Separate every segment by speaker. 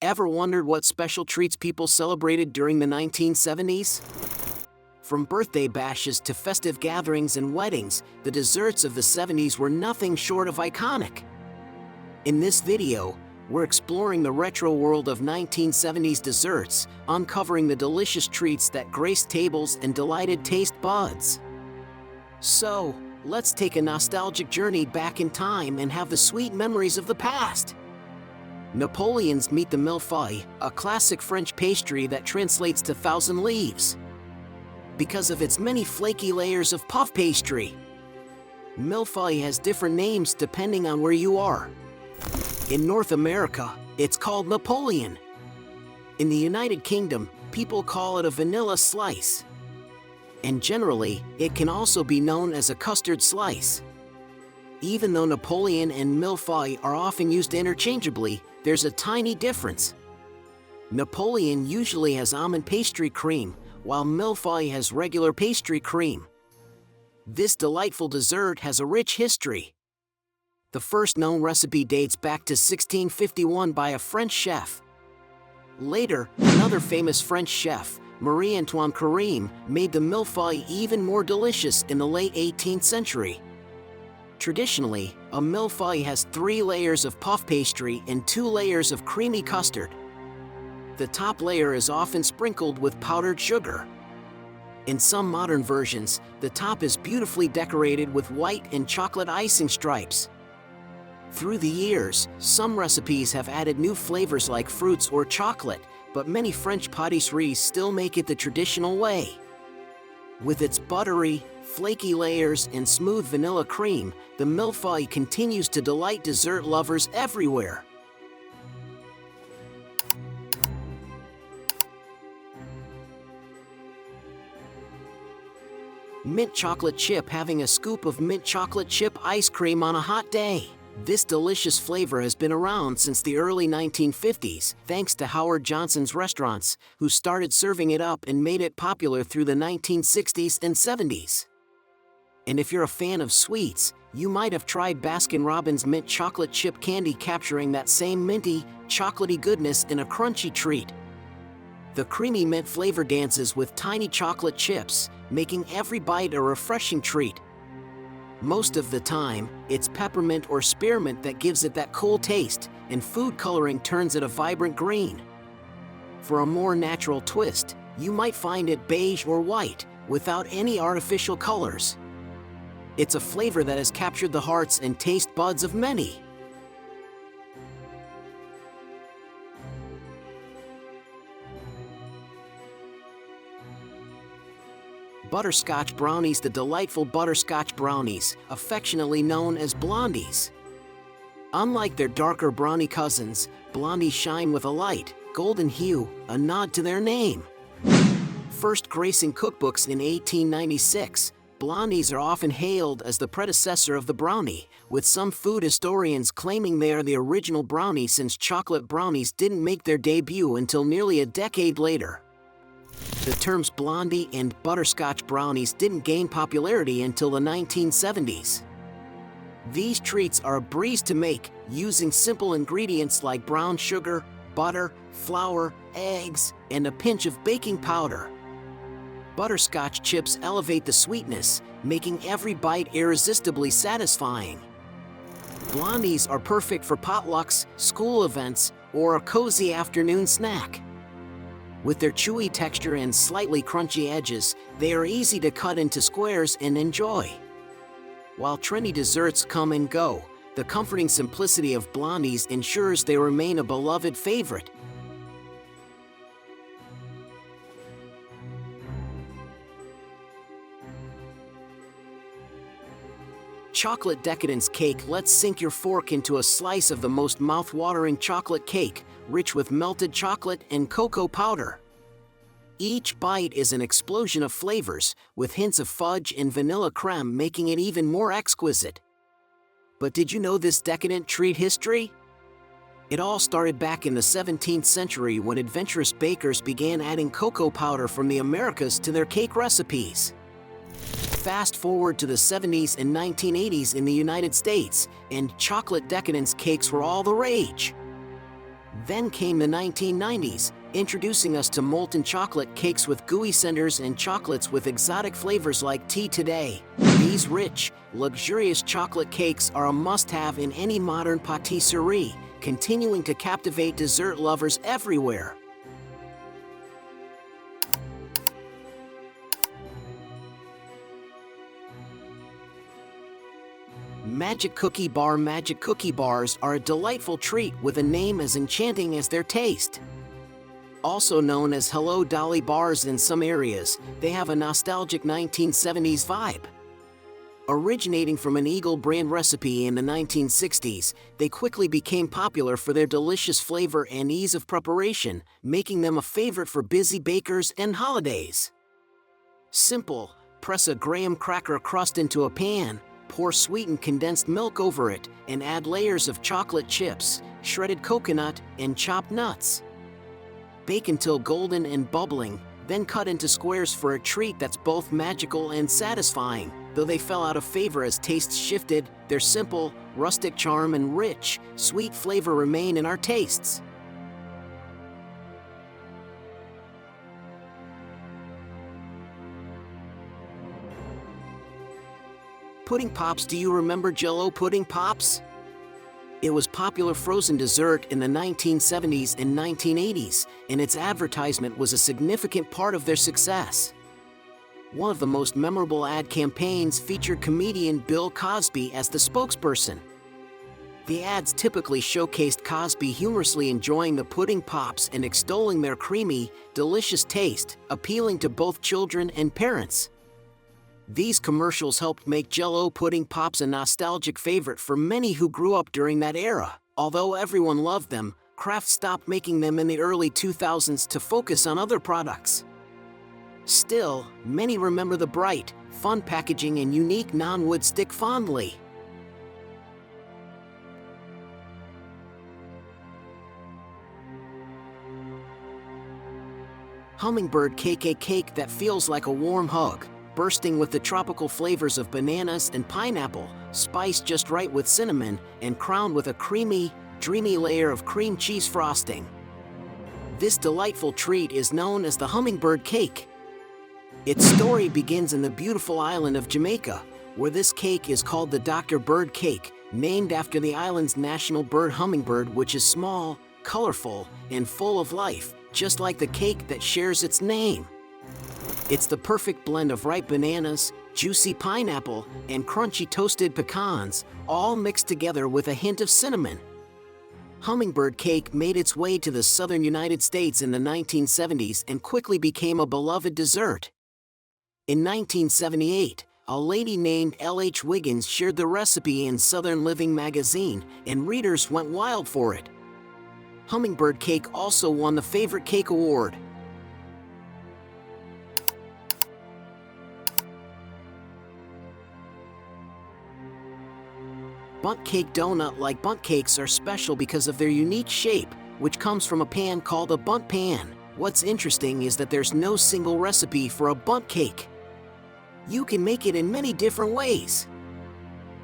Speaker 1: Ever wondered what special treats people celebrated during the 1970s? From birthday bashes to festive gatherings and weddings, the desserts of the 70s were nothing short of iconic. In this video, we're exploring the retro world of 1970s desserts, uncovering the delicious treats that graced tables and delighted taste buds. So, let's take a nostalgic journey back in time and have the sweet memories of the past. Napoleons meet the Mille, a classic French pastry that translates to thousand leaves. Because of its many flaky layers of puff pastry, Mille has different names depending on where you are. In North America, it's called Napoleon. In the United Kingdom, people call it a vanilla slice. And generally, it can also be known as a custard slice. Even though Napoleon and Mille are often used interchangeably, there's a tiny difference. Napoleon usually has almond pastry cream, while Mille has regular pastry cream. This delightful dessert has a rich history. The first known recipe dates back to 1651 by a French chef. Later, another famous French chef, Marie-Antoine Carême, made the Mille even more delicious in the late 18th century. Traditionally, a Mille has 3 layers of puff pastry and 2 layers of creamy custard. The top layer is often sprinkled with powdered sugar. In some modern versions, the top is beautifully decorated with white and chocolate icing stripes. Through the years, some recipes have added new flavors like fruits or chocolate, but many French pâtisseries still make it the traditional way. With its buttery, flaky layers and smooth vanilla cream, the Mille continues to delight dessert lovers everywhere. Mint chocolate chip. Having a scoop of mint chocolate chip ice cream on a hot day. This delicious flavor has been around since the early 1950s, thanks to Howard Johnson's restaurants, who started serving it up and made it popular through the 1960s and 70s. And if you're a fan of sweets, you might have tried Baskin-Robbins mint chocolate chip candy, capturing that same minty, chocolatey goodness in a crunchy treat. The creamy mint flavor dances with tiny chocolate chips, making every bite a refreshing treat. Most of the time, it's peppermint or spearmint that gives it that cool taste, and food coloring turns it a vibrant green. For a more natural twist, you might find it beige or white, without any artificial colors. It's a flavor that has captured the hearts and taste buds of many. Butterscotch Brownies. The delightful Butterscotch Brownies, affectionately known as Blondies. Unlike their darker brownie cousins, Blondies shine with a light, golden hue, a nod to their name. First gracing cookbooks in 1896, Blondies are often hailed as the predecessor of the brownie, with some food historians claiming they are the original brownie, since chocolate brownies didn't make their debut until nearly a decade later. The terms Blondie and Butterscotch Brownies didn't gain popularity until the 1970s. These treats are a breeze to make, using simple ingredients like brown sugar, butter, flour, eggs, and a pinch of baking powder. Butterscotch chips elevate the sweetness, making every bite irresistibly satisfying. Blondies are perfect for potlucks, school events, or a cozy afternoon snack. With their chewy texture and slightly crunchy edges, they are easy to cut into squares and enjoy. While trendy desserts come and go, the comforting simplicity of Blondies ensures they remain a beloved favorite. Chocolate decadence cake. Let's sink your fork into a slice of the most mouth-watering chocolate cake, rich with melted chocolate and cocoa powder. Each bite is an explosion of flavors, with hints of fudge and vanilla creme making it even more exquisite. But did you know this decadent treat history? It all started back in the 17th century when adventurous bakers began adding cocoa powder from the Americas to their cake recipes. Fast forward to the 70s and 1980s in the United States, and chocolate decadence cakes were all the rage. Then came the 1990s, introducing us to molten chocolate cakes with gooey centers and chocolates with exotic flavors like tea today. These rich, luxurious chocolate cakes are a must-have in any modern pâtisserie, continuing to captivate dessert lovers everywhere. Magic Cookie Bar. Magic Cookie Bars are a delightful treat with a name as enchanting as their taste. Also known as Hello Dolly bars in some areas, they have a nostalgic 1970s vibe. Originating from an Eagle brand recipe in the 1960s, they quickly became popular for their delicious flavor and ease of preparation, making them a favorite for busy bakers and holidays. Simple: press a graham cracker crust into a pan, pour sweetened condensed milk over it, and add layers of chocolate chips, shredded coconut, and chopped nuts. Bake until golden and bubbling, then cut into squares for a treat that's both magical and satisfying. Though they fell out of favor as tastes shifted, their simple, rustic charm and rich, sweet flavor remain in our tastes. Pudding Pops. Do you remember Jello pudding pops? It was popular frozen dessert in the 1970s and 1980s, and its advertisement was a significant part of their success. One of the most memorable ad campaigns featured comedian Bill Cosby as the spokesperson. The ads typically showcased Cosby humorously enjoying the pudding pops and extolling their creamy, delicious taste, appealing to both children and parents. These commercials helped make Jello pudding pops a nostalgic favorite for many who grew up during that era. Although everyone loved them, Kraft stopped making them in the early 2000s to focus on other products. Still, many remember the bright, fun packaging and unique non-wood stick fondly. Hummingbird Cake. A cake that feels like a warm hug, bursting with the tropical flavors of bananas and pineapple, spiced just right with cinnamon, and crowned with a creamy, dreamy layer of cream cheese frosting. This delightful treat is known as the Hummingbird Cake. Its story begins in the beautiful island of Jamaica, where this cake is called the Dr. Bird Cake, named after the island's national bird hummingbird, which is small, colorful, and full of life, just like the cake that shares its name. It's the perfect blend of ripe bananas, juicy pineapple, and crunchy toasted pecans, all mixed together with a hint of cinnamon. Hummingbird cake made its way to the southern United States in the 1970s and quickly became a beloved dessert. In 1978, a lady named L.H. Wiggins shared the recipe in Southern Living magazine, and readers went wild for it. Hummingbird cake also won the Favorite Cake Award. Bundt Cake. Donut like Bundt cakes are special because of their unique shape, which comes from a pan called a Bundt pan. What's interesting is that there's no single recipe for a Bundt cake. You can make it in many different ways.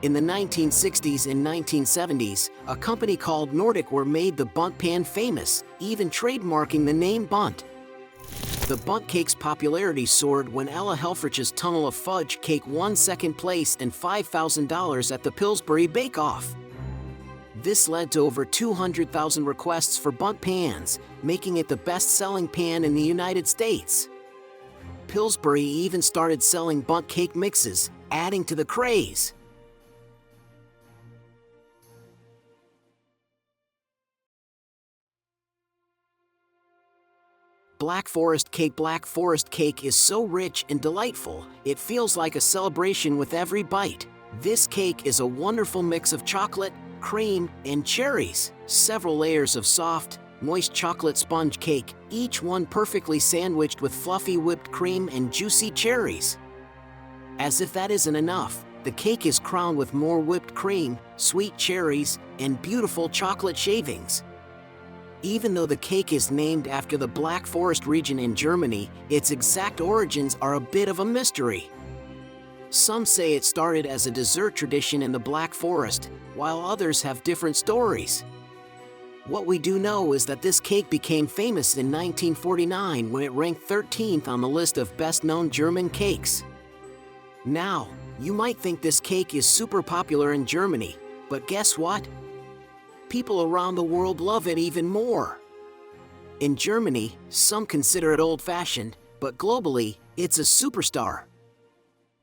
Speaker 1: In the 1960s and 1970s, a company called Nordic made the Bundt pan famous, even trademarking the name Bundt. The Bundt cake's popularity soared when Ella Helfrich's Tunnel of Fudge cake won second place and $5,000 at the Pillsbury Bake Off. This led to over 200,000 requests for Bundt pans, making it the best-selling pan in the United States. Pillsbury even started selling Bundt cake mixes, adding to the craze. Black Forest Cake. Black Forest cake is so rich and delightful, it feels like a celebration with every bite. This cake is a wonderful mix of chocolate, cream, and cherries. Several layers of soft, moist chocolate sponge cake, each one perfectly sandwiched with fluffy whipped cream and juicy cherries. As if that isn't enough, the cake is crowned with more whipped cream, sweet cherries, and beautiful chocolate shavings. Even though the cake is named after the Black Forest region in Germany, its exact origins are a bit of a mystery. Some say it started as a dessert tradition in the Black Forest, while others have different stories. What we do know is that this cake became famous in 1949 when it ranked 13th on the list of best-known German cakes. Now, you might think this cake is super popular in Germany, but guess what? People around the world love it even more. In Germany, some consider it old-fashioned, but globally, it's a superstar.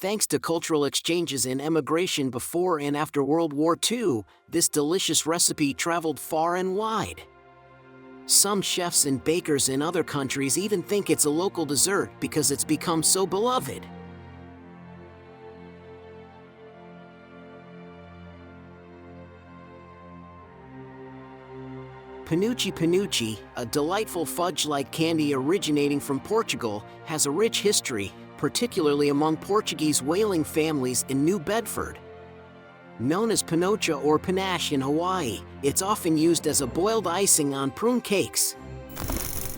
Speaker 1: Thanks to cultural exchanges and emigration before and after World War II, this delicious recipe traveled far and wide. Some chefs and bakers in other countries even think it's a local dessert because it's become so beloved. Penuche, a delightful fudge-like candy originating from Portugal, has a rich history, particularly among Portuguese whaling families in New Bedford. Known as Penuche or Penuche in Hawaii, it's often used as a boiled icing on prune cakes.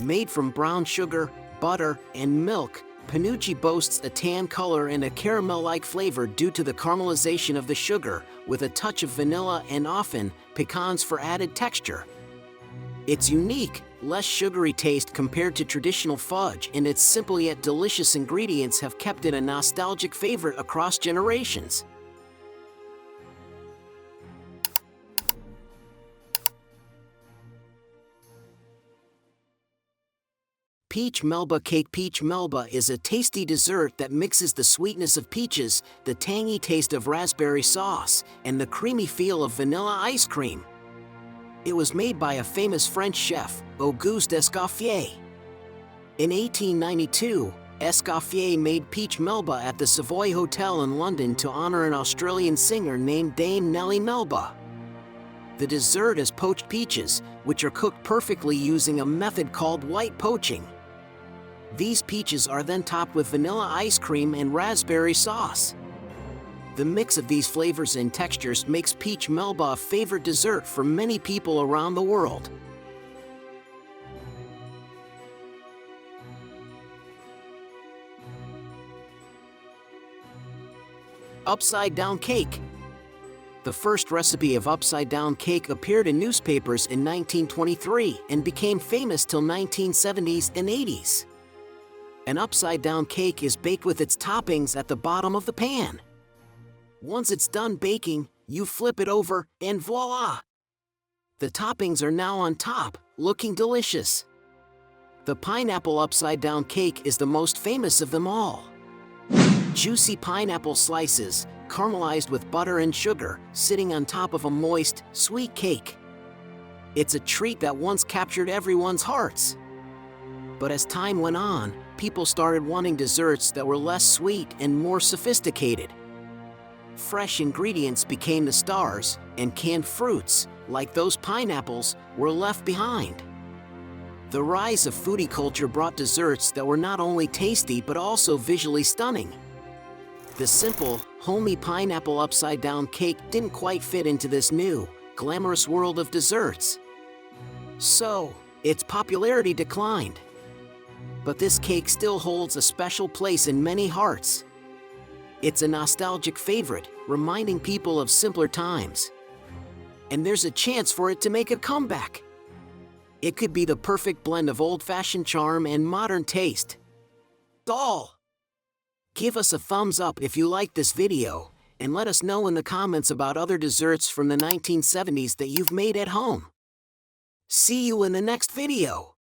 Speaker 1: Made from brown sugar, butter, and milk, Penuche boasts a tan color and a caramel-like flavor due to the caramelization of the sugar, with a touch of vanilla and often pecans for added texture. Its unique, less sugary taste compared to traditional fudge and its simple yet delicious ingredients have kept it a nostalgic favorite across generations. Peach Melba Cake. Peach Melba is a tasty dessert that mixes the sweetness of peaches, the tangy taste of raspberry sauce, and the creamy feel of vanilla ice cream. It was made by a famous French chef, Auguste Escoffier. In 1892, Escoffier made Peach Melba at the Savoy Hotel in London to honor an Australian singer named Dame Nellie Melba. The dessert is poached peaches, which are cooked perfectly using a method called white poaching. These peaches are then topped with vanilla ice cream and raspberry sauce. The mix of these flavors and textures makes Peach Melba a favorite dessert for many people around the world. Upside-down cake. The first recipe of upside-down cake appeared in newspapers in 1923 and became famous till 1970s and 80s. An upside-down cake is baked with its toppings at the bottom of the pan. Once it's done baking, you flip it over, and voila! The toppings are now on top, looking delicious. The pineapple upside-down cake is the most famous of them all. Juicy pineapple slices, caramelized with butter and sugar, sitting on top of a moist, sweet cake. It's a treat that once captured everyone's hearts. But as time went on, people started wanting desserts that were less sweet and more sophisticated. Fresh ingredients became the stars, and canned fruits, like those pineapples, were left behind. The rise of foodie culture brought desserts that were not only tasty but also visually stunning. The simple, homey pineapple upside-down cake didn't quite fit into this new, glamorous world of desserts. So, its popularity declined. But this cake still holds a special place in many hearts. It's a nostalgic favorite, reminding people of simpler times. And there's a chance for it to make a comeback. It could be the perfect blend of old-fashioned charm and modern taste. Give us a thumbs up if you liked this video, and let us know in the comments about other desserts from the 1970s that you've made at home. See you in the next video.